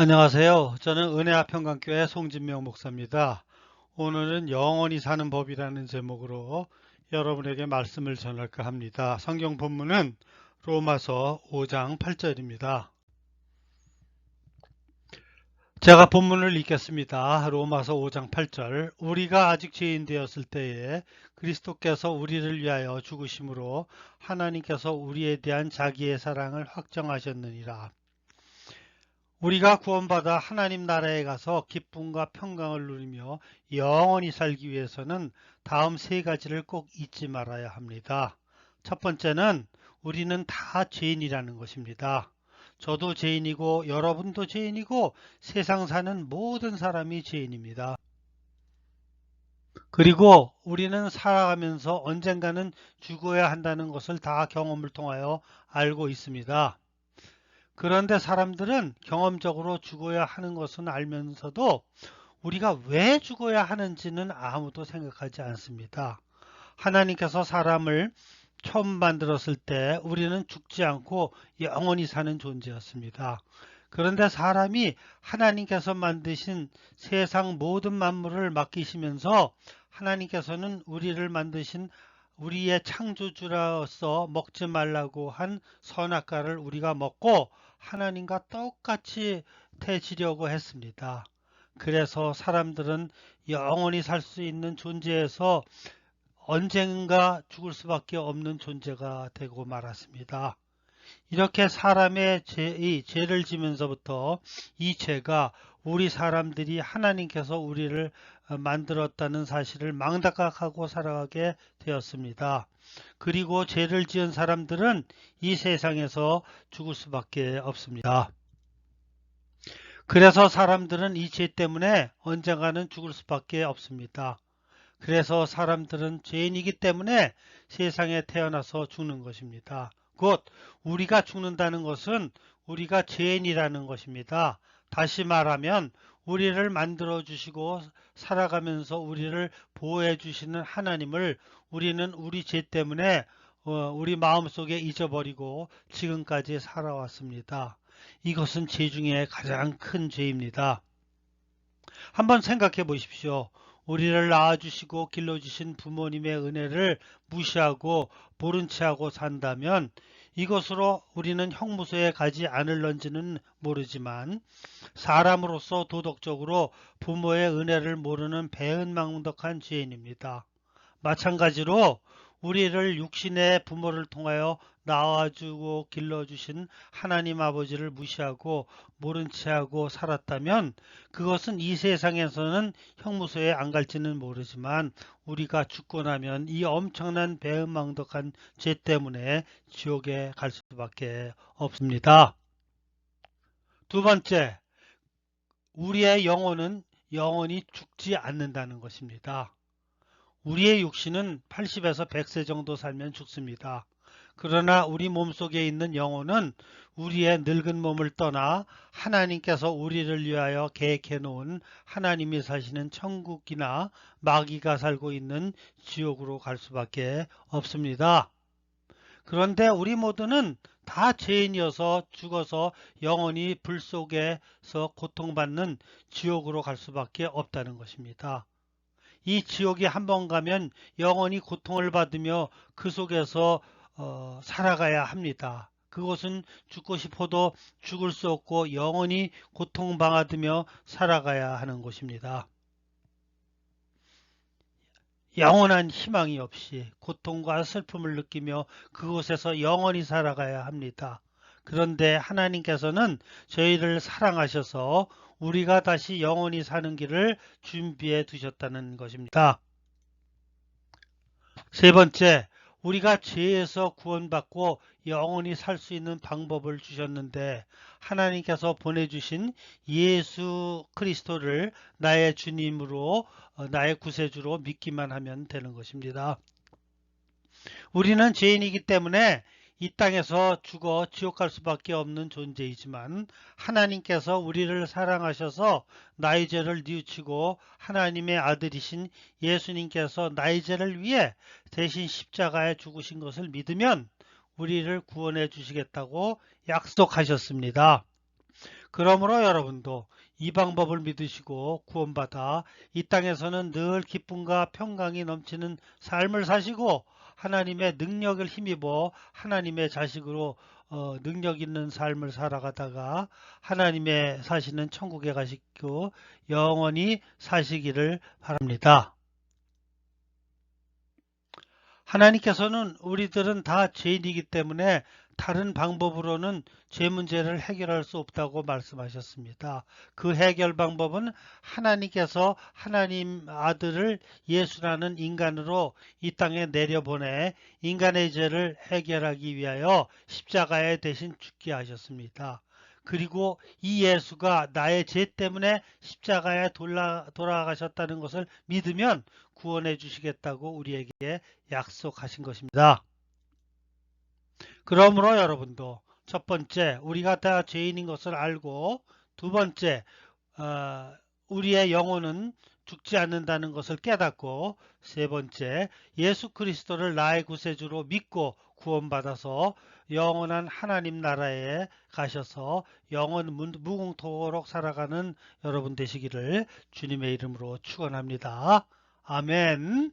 안녕하세요. 저는 은혜화평강교회 송진명 목사입니다. 오늘은 영원히 사는 법이라는 제목으로 여러분에게 말씀을 전할까 합니다. 성경 본문은 로마서 5장 8절입니다. 제가 본문을 읽겠습니다. 로마서 5장 8절. 우리가 아직 죄인 되었을 때에 그리스도께서 우리를 위하여 죽으심으로 하나님께서 우리에 대한 자기의 사랑을 확정하셨느니라. 우리가 구원받아 하나님 나라에 가서 기쁨과 평강을 누리며 영원히 살기 위해서는 다음 세 가지를 꼭 잊지 말아야 합니다. 첫 번째는 우리는 다 죄인이라는 것입니다. 저도 죄인이고 여러분도 죄인이고 세상 사는 모든 사람이 죄인입니다. 그리고 우리는 살아가면서 언젠가는 죽어야 한다는 것을 다 경험을 통하여 알고 있습니다. 그런데 사람들은 경험적으로 죽어야 하는 것은 알면서도 우리가 왜 죽어야 하는지는 아무도 생각하지 않습니다. 하나님께서 사람을 처음 만들었을 때 우리는 죽지 않고 영원히 사는 존재였습니다. 그런데 사람이 하나님께서 만드신 세상 모든 만물을 맡기시면서 하나님께서는 우리를 만드신 우리의 창조주로서 먹지 말라고 한 선악과를 우리가 먹고 하나님과 똑같이 되지려고 했습니다. 그래서 사람들은 영원히 살 수 있는 존재에서 언젠가 죽을 수밖에 없는 존재가 되고 말았습니다. 이렇게 사람의 죄를 지면서부터 이 죄가 우리 사람들이 하나님께서 우리를 만들었다는 사실을 망각하고 살아가게 되었습니다. 그리고 죄를 지은 사람들은 이 세상에서 죽을 수밖에 없습니다. 그래서 사람들은 이 죄 때문에 언젠가는 죽을 수밖에 없습니다. 그래서 사람들은 죄인이기 때문에 세상에 태어나서 죽는 것입니다. 곧 우리가 죽는다는 것은 우리가 죄인이라는 것입니다. 다시 말하면 우리를 만들어 주시고 살아가면서 우리를 보호해 주시는 하나님을 우리는 우리 죄 때문에 우리 마음속에 잊어버리고 지금까지 살아왔습니다. 이것은 죄 중에 가장 큰 죄입니다. 한번 생각해 보십시오. 우리를 낳아주시고 길러주신 부모님의 은혜를 무시하고 모른 체하고 산다면 이것으로 우리는 형무소에 가지 않을런지는 모르지만 사람으로서 도덕적으로 부모의 은혜를 모르는 배은망덕한 죄인입니다. 마찬가지로 우리를 육신의 부모를 통하여 낳아주고 길러주신 하나님 아버지를 무시하고 모른 체하고 살았다면 그것은 이 세상에서는 형무소에 안 갈지는 모르지만 우리가 죽고 나면 이 엄청난 배은망덕한 죄 때문에 지옥에 갈 수밖에 없습니다. 두 번째, 우리의 영혼은 영원히 죽지 않는다는 것입니다. 우리의 육신은 80에서 100세 정도 살면 죽습니다. 그러나 우리 몸속에 있는 영혼은 우리의 늙은 몸을 떠나 하나님께서 우리를 위하여 계획해 놓은 하나님이 사시는 천국이나 마귀가 살고 있는 지옥으로 갈 수밖에 없습니다. 그런데 우리 모두는 다 죄인이어서 죽어서 영원히 불 속에서 고통받는 지옥으로 갈 수밖에 없다는 것입니다. 이 지옥에 한 번 가면 영원히 고통을 받으며 그 속에서 살아가야 합니다. 그것은 죽고 싶어도 죽을 수 없고 영원히 고통받으며 살아가야 하는 곳입니다. 영원한 희망이 없이 고통과 슬픔을 느끼며 그곳에서 영원히 살아가야 합니다. 그런데 하나님께서는 저희를 사랑하셔서 우리가 다시 영원히 사는 길을 준비해 두셨다는 것입니다. 세 번째, 우리가 죄에서 구원받고 영원히 살 수 있는 방법을 주셨는데 하나님께서 보내주신 예수 그리스도를 나의 주님으로 나의 구세주로 믿기만 하면 되는 것입니다. 우리는 죄인이기 때문에 이 땅에서 죽어 지옥 갈 수밖에 없는 존재이지만 하나님께서 우리를 사랑하셔서 나의 죄를 뉘우치고 하나님의 아들이신 예수님께서 나의 죄를 위해 대신 십자가에 죽으신 것을 믿으면 우리를 구원해 주시겠다고 약속하셨습니다. 그러므로 여러분도 이 방법을 믿으시고 구원받아 이 땅에서는 늘 기쁨과 평강이 넘치는 삶을 사시고 하나님의 능력을 힘입어 하나님의 자식으로 능력 있는 삶을 살아가다가 하나님의 사시는 천국에 가시고 영원히 사시기를 바랍니다. 하나님께서는 우리들은 다 죄인이기 때문에 다른 방법으로는 죄 문제를 해결할 수 없다고 말씀하셨습니다. 그 해결 방법은 하나님께서 하나님 아들을 예수라는 인간으로 이 땅에 내려보내 인간의 죄를 해결하기 위하여 십자가에 대신 죽게 하셨습니다. 그리고 이 예수가 나의 죄 때문에 십자가에 돌아가셨다는 것을 믿으면 구원해 주시겠다고 우리에게 약속하신 것입니다. 그러므로 여러분도 첫 번째, 우리가 다 죄인인 것을 알고 두 번째, 어, 우리의 영혼은 죽지 않는다는 것을 깨닫고 세 번째, 예수 그리스도를 나의 구세주로 믿고 구원받아서 영원한 하나님 나라에 가셔서 영원 무궁토록 살아가는 여러분 되시기를 주님의 이름으로 축원합니다. 아멘.